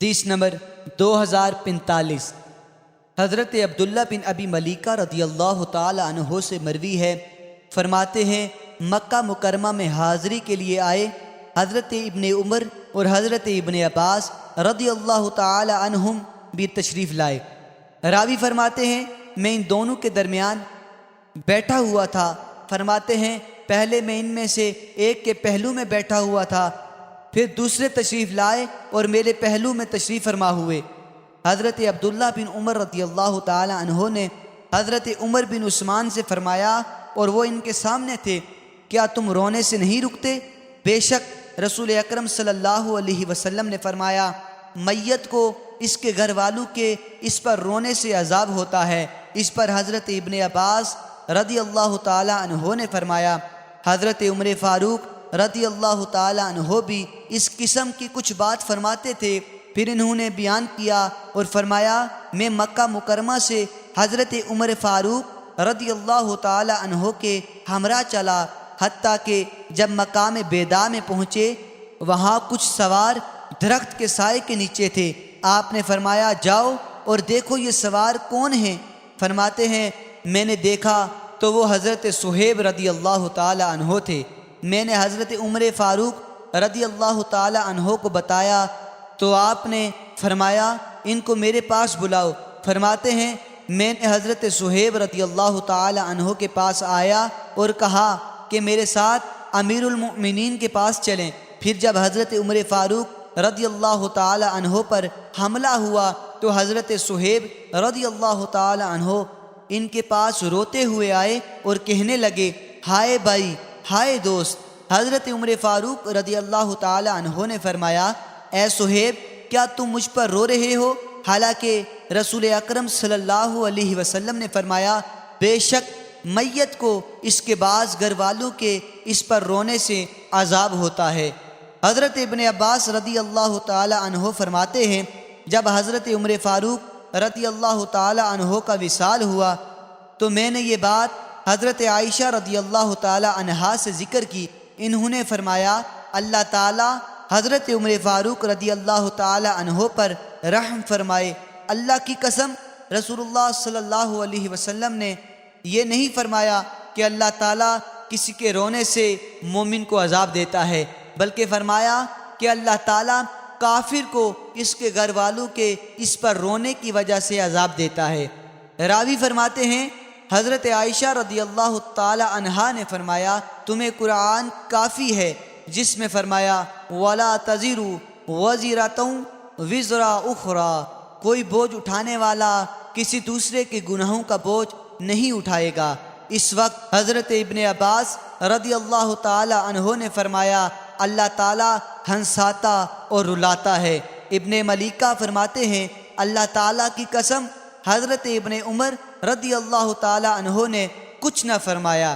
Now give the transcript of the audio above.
حدیث نمبر 2045 حضرت عبداللہ بن ابی ملیکہ رضی اللہ تعالی عنہ سے مروی ہے، فرماتے ہیں مکہ مکرمہ میں حاضری کے لیے آئے حضرت ابن عمر اور حضرت ابن عباس رضی اللہ تعالی عنہم بھی تشریف لائے۔ راوی فرماتے ہیں میں ان دونوں کے درمیان بیٹھا ہوا تھا۔ فرماتے ہیں پہلے میں ان میں سے ایک کے پہلو میں بیٹھا ہوا تھا، پھر دوسرے تشریف لائے اور میرے پہلو میں تشریف فرما ہوئے۔ حضرت عبداللہ بن عمر رضی اللہ تعالی عنہ نے حضرت عمر بن عثمان سے فرمایا اور وہ ان کے سامنے تھے، کیا تم رونے سے نہیں رکتے؟ بے شک رسول اکرم صلی اللہ علیہ وسلم نے فرمایا میت کو اس کے گھر والوں کے اس پر رونے سے عذاب ہوتا ہے۔ اس پر حضرت ابن عباس رضی اللہ تعالی عنہ نے فرمایا حضرت عمر فاروق رضی اللہ تعالی عنہ بھی اس قسم کی کچھ بات فرماتے تھے۔ پھر انہوں نے بیان کیا اور فرمایا میں مکہ مکرمہ سے حضرت عمر فاروق رضی اللہ تعالی عنہ کے ہمراہ چلا، حتیٰ کہ جب مقام بیدا میں پہنچے وہاں کچھ سوار درخت کے سائے کے نیچے تھے۔ آپ نے فرمایا جاؤ اور دیکھو یہ سوار کون ہیں؟ فرماتے ہیں میں نے دیکھا تو وہ حضرت صہیب رضی اللہ تعالی عنہ تھے۔ میں نے حضرت عمر فاروق رضی اللہ تعالی عنہ کو بتایا تو آپ نے فرمایا ان کو میرے پاس بلاؤ۔ فرماتے ہیں میں نے حضرت صہیب رضی اللہ تعالی عنہ کے پاس آیا اور کہا کہ میرے ساتھ امیر المؤمنین کے پاس چلیں۔ پھر جب حضرت عمر فاروق رضی اللہ تعالی عنہ پر حملہ ہوا تو حضرت صہیب رضی اللہ تعالی عنہ ان کے پاس روتے ہوئے آئے اور کہنے لگے ہائے بھائی، ہائے دوست۔ حضرت عمر فاروق رضی اللہ تعالی عنہ نے فرمایا اے صہیب کیا تم مجھ پر رو رہے ہو؟ حالانکہ رسول اکرم صلی اللہ علیہ وسلم نے فرمایا بے شک میت کو اس کے بعض گھر والوں کے اس پر رونے سے عذاب ہوتا ہے۔ حضرت ابن عباس رضی اللہ تعالی عنہ فرماتے ہیں جب حضرت عمر فاروق رضی اللہ تعالی عنہ کا وصال ہوا تو میں نے یہ بات حضرت عائشہ رضی اللہ تعالی عنہا سے ذکر کی۔ انہوں نے فرمایا اللہ تعالی حضرت عمر فاروق رضی اللہ تعالی عنہ پر رحم فرمائے۔ اللہ کی قسم رسول اللہ صلی اللہ علیہ وسلم نے یہ نہیں فرمایا کہ اللہ تعالی کسی کے رونے سے مومن کو عذاب دیتا ہے، بلکہ فرمایا کہ اللہ تعالی کافر کو اس کے گھر والوں کے اس پر رونے کی وجہ سے عذاب دیتا ہے۔ راوی فرماتے ہیں حضرت عائشہ رضی اللہ تعالی عنہا نے فرمایا تمہیں قرآن کافی ہے جس میں فرمایا وَلَا تَزِرُ وَزِرَةٌ وِزْرَ أُخْرَى، کوئی بوجھ اٹھانے والا کسی دوسرے کے گناہوں کا بوجھ نہیں اٹھائے گا۔ اس وقت حضرت ابن عباس رضی اللہ تعالی عنہ نے فرمایا اللہ تعالی ہنساتا اور رلاتا ہے۔ ابن ملیکہ فرماتے ہیں اللہ تعالی کی قسم حضرت ابن عمر رضی اللہ تعالی عنہ نے کچھ نہ فرمایا۔